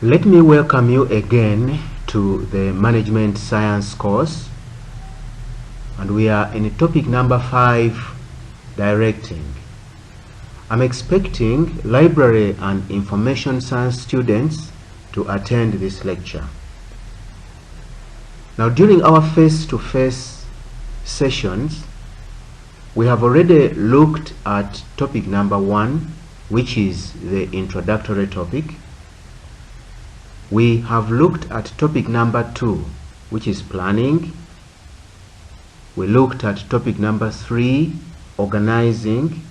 Let me welcome you again to the Management Science course, and we are in topic number 5, Directing. I'm expecting library and information science students to attend this lecture. Now, during our face-to-face sessions, we have already looked at topic number 1, which is the introductory topic. We have looked at topic number 2, which is planning. We looked at topic number 3, organizing.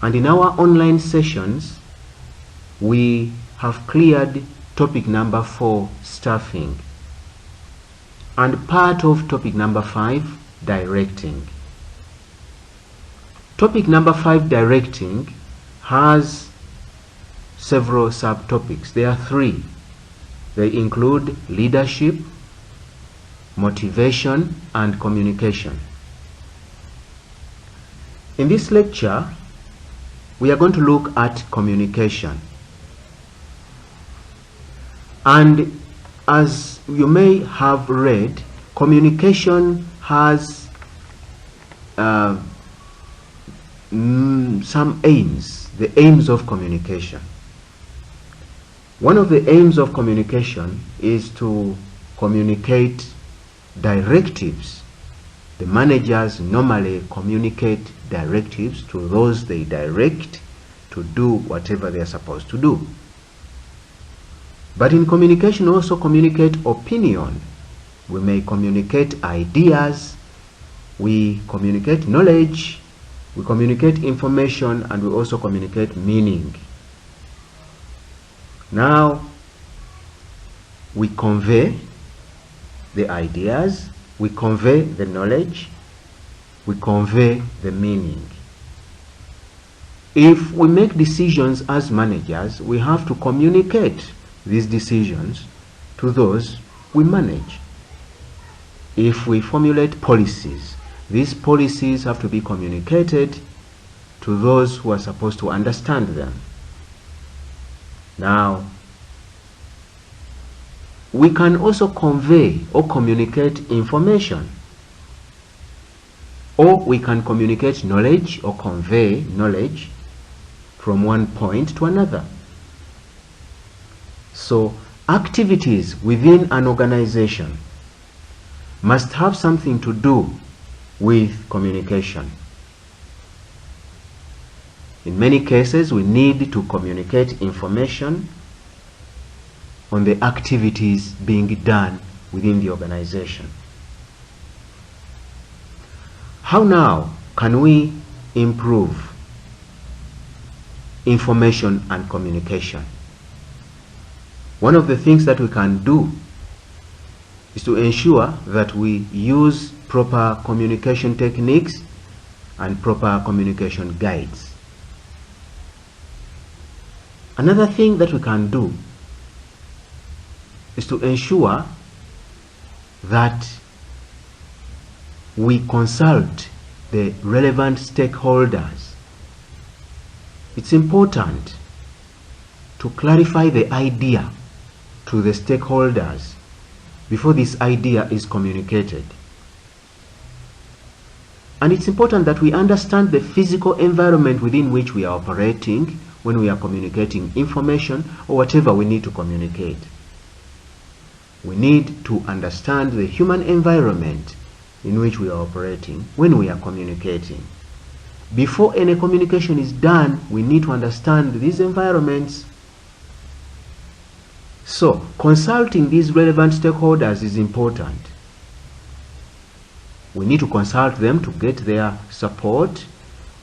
And in our online sessions, we have cleared topic number 4, staffing, and part of topic number 5, directing. Topic number 5, directing, has several subtopics. There are 3. They include leadership, motivation, and communication. In this lecture, we are going to look at communication. And as you may have read, communication has some aims, the aims of communication. One of the aims of communication is to communicate directives. The managers normally communicate directives to those they direct to do whatever they are supposed to do. But in communication, also communicate opinion. We may communicate ideas, we communicate knowledge, we communicate information, and we also communicate meaning. Now, we convey the ideas, we convey the knowledge, we convey the meaning. If we make decisions as managers, we have to communicate these decisions to those we manage. If we formulate policies, these policies have to be communicated to those who are supposed to understand them. Now, we can also convey or communicate information, or we can communicate knowledge or convey knowledge from one point to another. So, activities within an organization must have something to do with communication. In many cases, we need to communicate information on the activities being done within the organization. How now can we improve information and communication? One of the things that we can do is to ensure that we use proper communication techniques and proper communication guides. Another thing that we can do is to ensure that we consult the relevant stakeholders. It's important to clarify the idea to the stakeholders before this idea is communicated. And it's important that we understand the physical environment within which we are operating when we are communicating information or whatever we need to communicate. We need to understand the human environment in which we are operating when we are communicating. Before any communication is done, we need to understand these environments. So, consulting these relevant stakeholders is important. We need to consult them to get their support.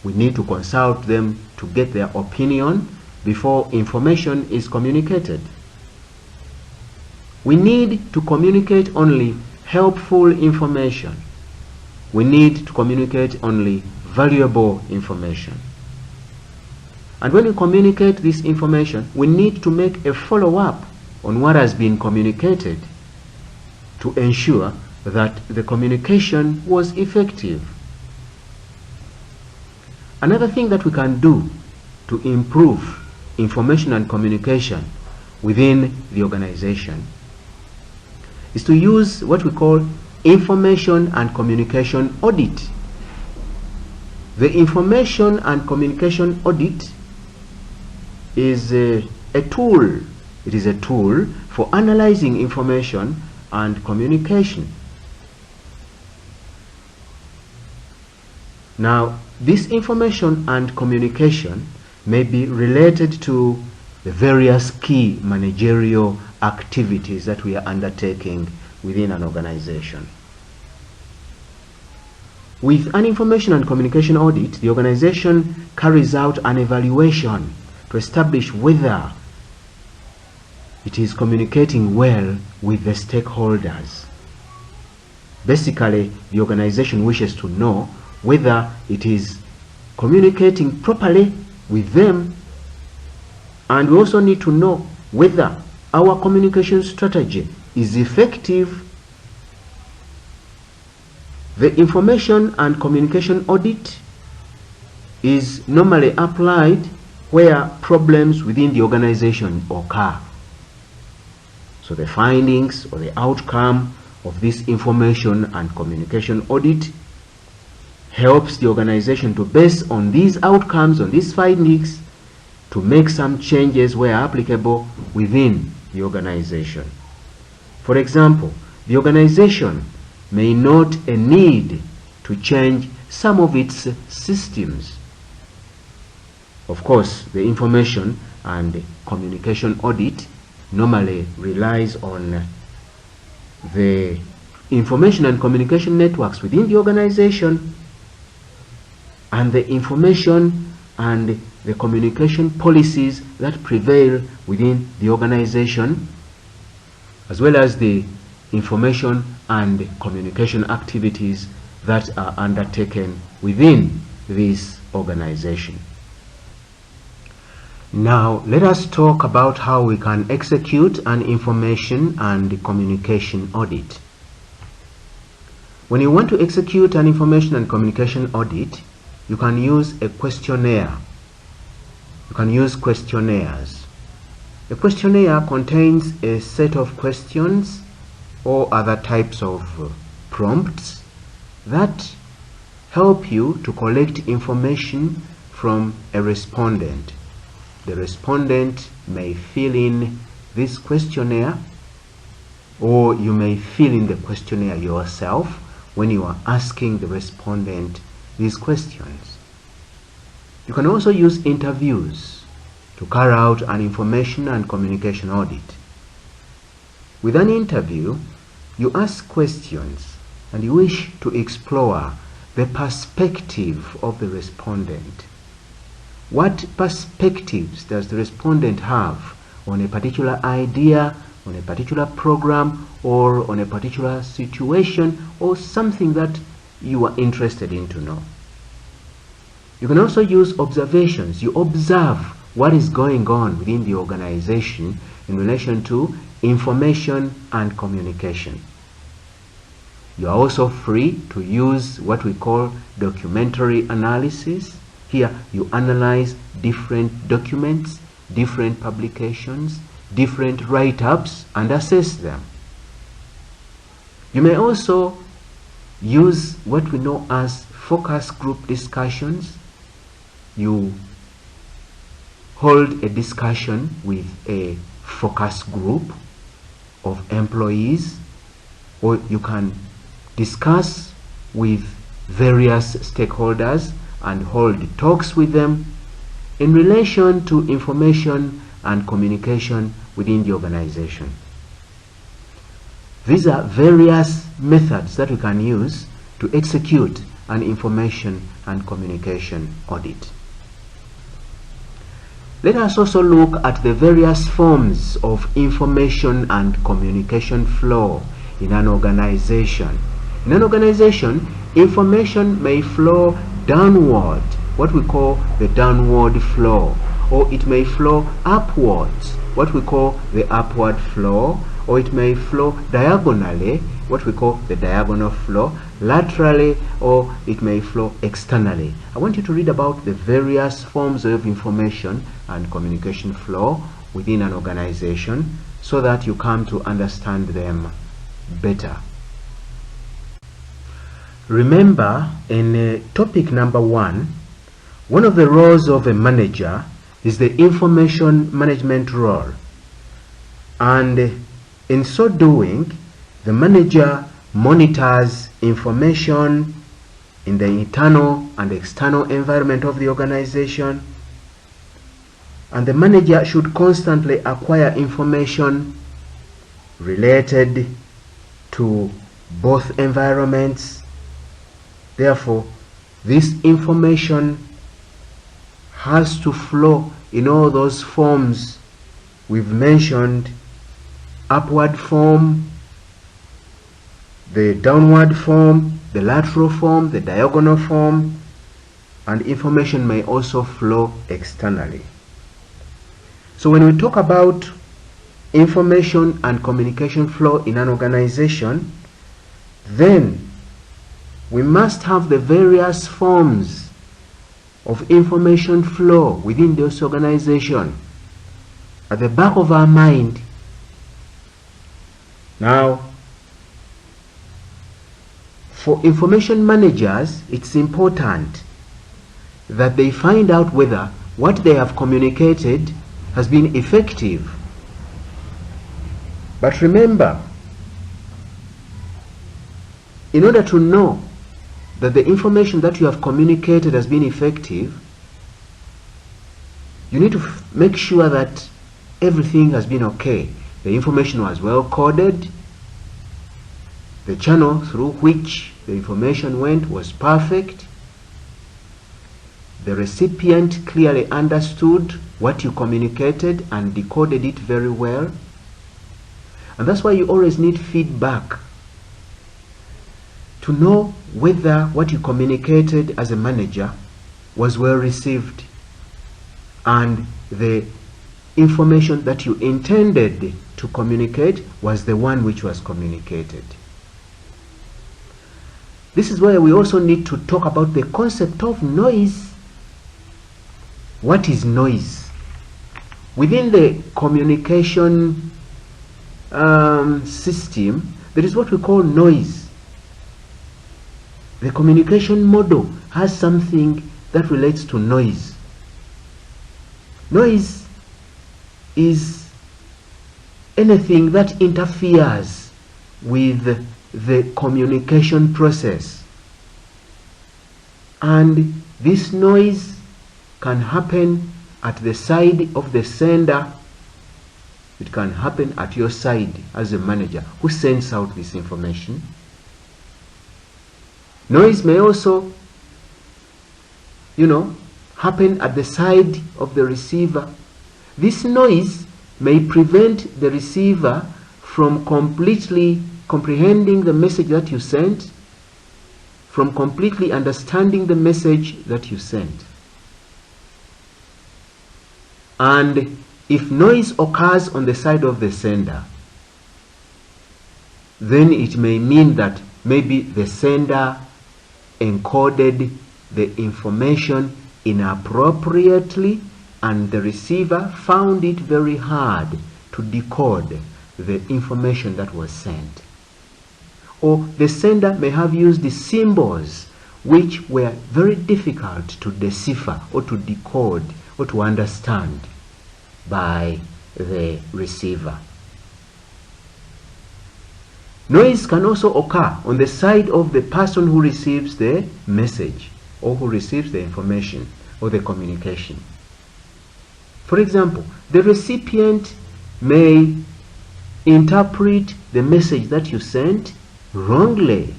We need to consult them to get their opinion before information is communicated. We need to communicate only helpful information. We need to communicate only valuable information. And when we communicate this information, we need to make a follow-up on what has been communicated to ensure that the communication was effective. Another thing that we can do to improve information and communication within the organization is to use what we call information and communication audit. The information and communication audit is a tool. It is a tool for analyzing information and communication. Now, this information and communication may be related to the various key managerial activities that we are undertaking within an organization. With an information and communication audit, the organization carries out an evaluation to establish whether it is communicating well with the stakeholders. Basically, the organization wishes to know whether it is communicating properly with them, and we also need to know whether our communication strategy is effective. The information and communication audit is normally applied where problems within the organization occur. So the findings or the outcome of this information and communication audit helps the organization to, base on these outcomes, on these findings, to make some changes where applicable within the organization. For example, the organization may note a need to change some of its systems. Of course, the information and communication audit normally relies on the information and communication networks within the organization and the information and the communication policies that prevail within the organization, as well as the information and communication activities that are undertaken within this organization. Now, let us talk about how we can execute an information and communication audit. When you want to execute an information and communication audit, you can use a questionnaire. You can use questionnaires. A questionnaire contains a set of questions or other types of prompts that help you to collect information from a respondent. The respondent may fill in this questionnaire, or you may fill in the questionnaire yourself when you are asking the respondent these questions. You can also use interviews to carry out an information and communication audit. With an interview, you ask questions and you wish to explore the perspective of the respondent. What perspectives does the respondent have on a particular idea, on a particular program, or on a particular situation, or something that you are interested in to know? You can also use observations. You observe what is going on within the organization in relation to information and communication. You are also free to use what we call documentary analysis. Here you analyze different documents, different publications, different write-ups, and assess them. You may also use what we know as focus group discussions. You hold a discussion with a focus group of employees, or you can discuss with various stakeholders and hold talks with them in relation to information and communication within the organization. These are various methods that we can use to execute an information and communication audit. Let us also look at the various forms of information and communication flow in an organization. In an organization, information may flow downward, what we call the downward flow, or it may flow upwards, what we call the upward flow, or it may flow diagonally, what we call the diagonal flow, laterally, or it may flow externally. I want you to read about the various forms of information and communication flow within an organization so that you come to understand them better. Remember, in topic number 1, one of the roles of a manager is the information management role. And in so doing, the manager monitors information in the internal and external environment of the organization. And the manager should constantly acquire information related to both environments. Therefore, this information has to flow in all those forms we've mentioned: upward form, the downward form, the lateral form, the diagonal form, and information may also flow externally. So when we talk about information and communication flow in an organization, then we must have the various forms of information flow within this organization at the back of our mind. Now, for information managers, it's important that they find out whether what they have communicated has been effective. But remember, in order to know that the information that you have communicated has been effective, you need to make sure that everything has been okay. The information was well coded, the channel through which the information went was perfect, the recipient clearly understood what you communicated and decoded it very well. And that's why you always need feedback to know whether what you communicated as a manager was well received and the information that you intended to communicate was the one which was communicated. This is why we also need to talk about the concept of noise. What is noise? Within the communication system, there is what we call noise. The communication model has something that relates to noise. Noise is anything that interferes with the communication process. And this noise can happen at the side of the sender. It can happen at your side as a manager who sends out this information. Noise may also, happen at the side of the receiver. This noise may prevent the receiver from completely comprehending the message that you sent, from completely understanding the message that you sent. And if noise occurs on the side of the sender, then it may mean that maybe the sender encoded the information inappropriately and the receiver found it very hard to decode the information that was sent. Or the sender may have used the symbols which were very difficult to decipher or to decode or to understand by the receiver. Noise can also occur on the side of the person who receives the message or who receives the information or the communication. For example, the recipient may interpret the message that you sent wrongly.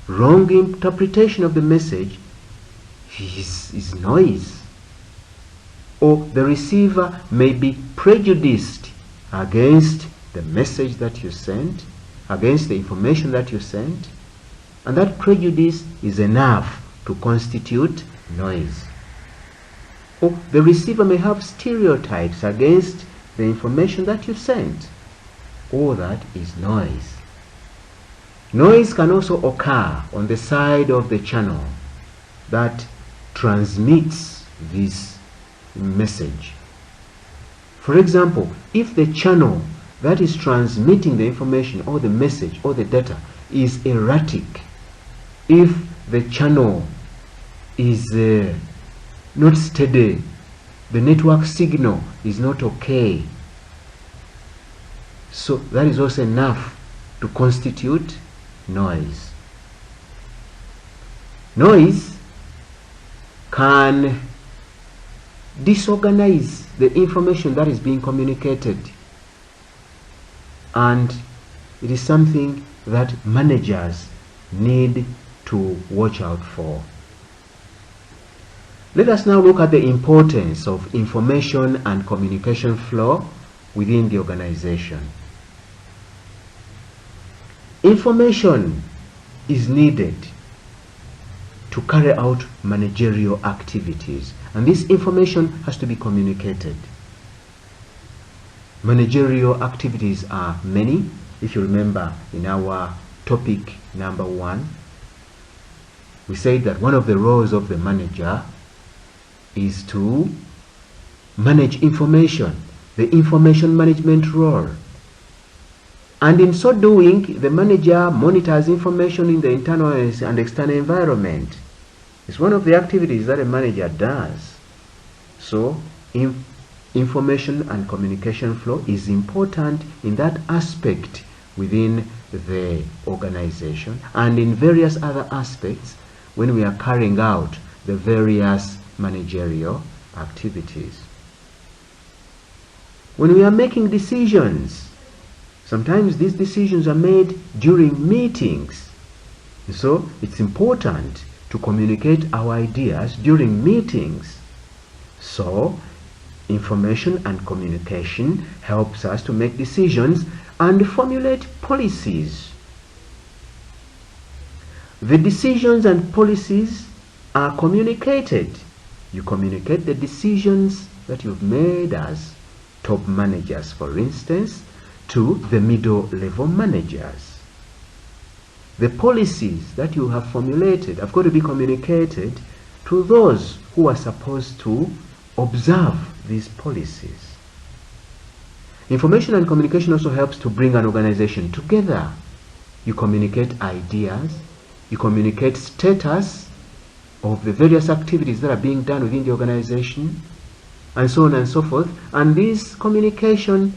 Wrong interpretation of the message is noise. Or the receiver may be prejudiced against the message that you sent, against the information that you sent, and that prejudice is enough to constitute noise. Or the receiver may have stereotypes against the information that you sent. All that is noise. Noise can also occur on the side of the channel that transmits this message. For example, if the channel that is transmitting the information or the message or the data is erratic, if the channel is not steady, the network signal is not okay, so that is also enough to constitute noise. Noise can disorganize the information that is being communicated, and it is something that managers need to watch out for. Let us now look at the importance of information and communication flow within the organization. Information is needed to carry out managerial activities, and this information has to be communicated. Managerial activities are many. If you remember in our topic number 1, we said that one of the roles of the manager is to manage information, the information management role. And in so doing, the manager monitors information in the internal and external environment. It's one of the activities that a manager does. So, information and communication flow is important in that aspect within the organization and in various other aspects when we are carrying out the various managerial activities. When we are making decisions, sometimes these decisions are made during meetings. So it's important to communicate our ideas during meetings. So information and communication helps us to make decisions and formulate policies. The decisions and policies are communicated. You communicate the decisions that you've made as top managers, for instance, to the middle level managers. The policies that you have formulated have got to be communicated to those who are supposed to observe these policies. Information and communication also helps to bring an organization together. You communicate ideas, you communicate status of the various activities that are being done within the organization, and so on and so forth. And this communication,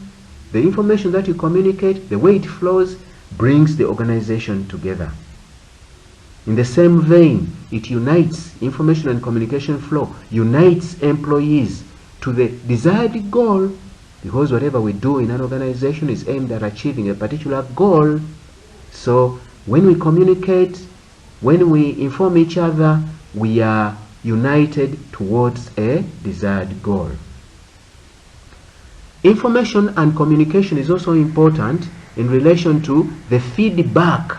the information that you communicate, the way it flows, brings the organization together. In the same vein, it unites, information and communication flow unites employees to the desired goal, because whatever we do in an organization is aimed at achieving a particular goal. So when we communicate, when we inform each other, we are united towards a desired goal. Information and communication is also important in relation to the feedback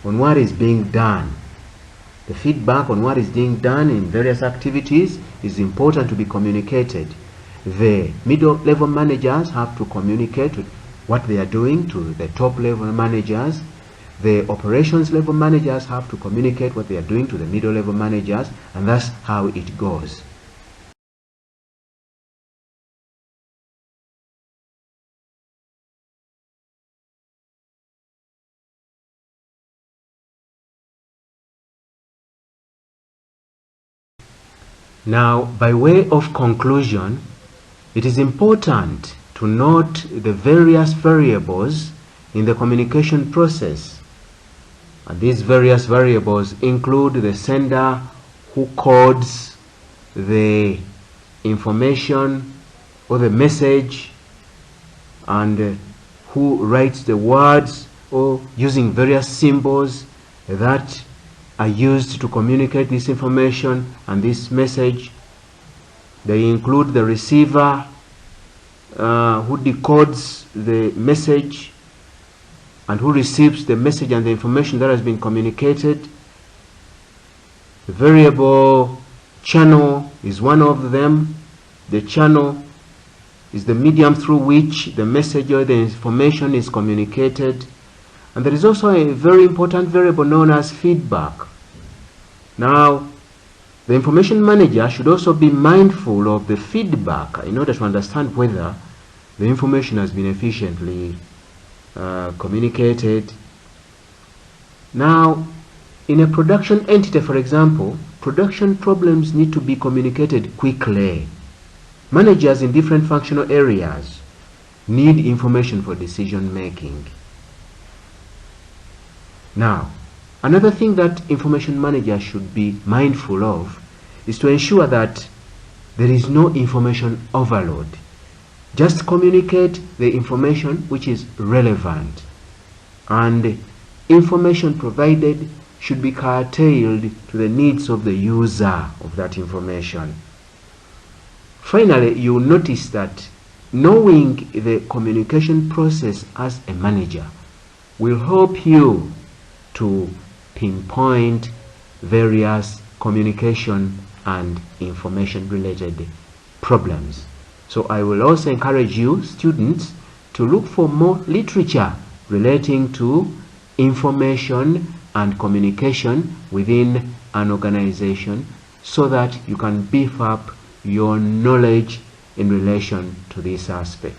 on what is being done. The feedback on what is being done in various activities is important to be communicated. The middle level managers have to communicate what they are doing to the top level managers. The operations level managers have to communicate what they are doing to the middle level managers, and that's how it goes. Now, by way of conclusion, it is important to note the various variables in the communication process. And these various variables include the sender who codes the information or the message, and who writes the words or using various symbols that are used to communicate this information and this message. They include the receiver who decodes the message and who receives the message and the information that has been communicated. The variable channel is one of them. The channel is the medium through which the message or the information is communicated. And there is also a very important variable known as feedback. Now, the information manager should also be mindful of the feedback in order to understand whether the information has been efficiently communicated. Now, in a production entity, for example, production problems need to be communicated quickly. Managers in different functional areas need information for decision making. Now, another thing that information managers should be mindful of is to ensure that there is no information overload. Just communicate the information which is relevant, and information provided should be curtailed to the needs of the user of that information. Finally, you will notice that knowing the communication process as a manager will help you to pinpoint various communication and information related problems. So I will also encourage you, students, to look for more literature relating to information and communication within an organization, so that you can beef up your knowledge in relation to this aspect.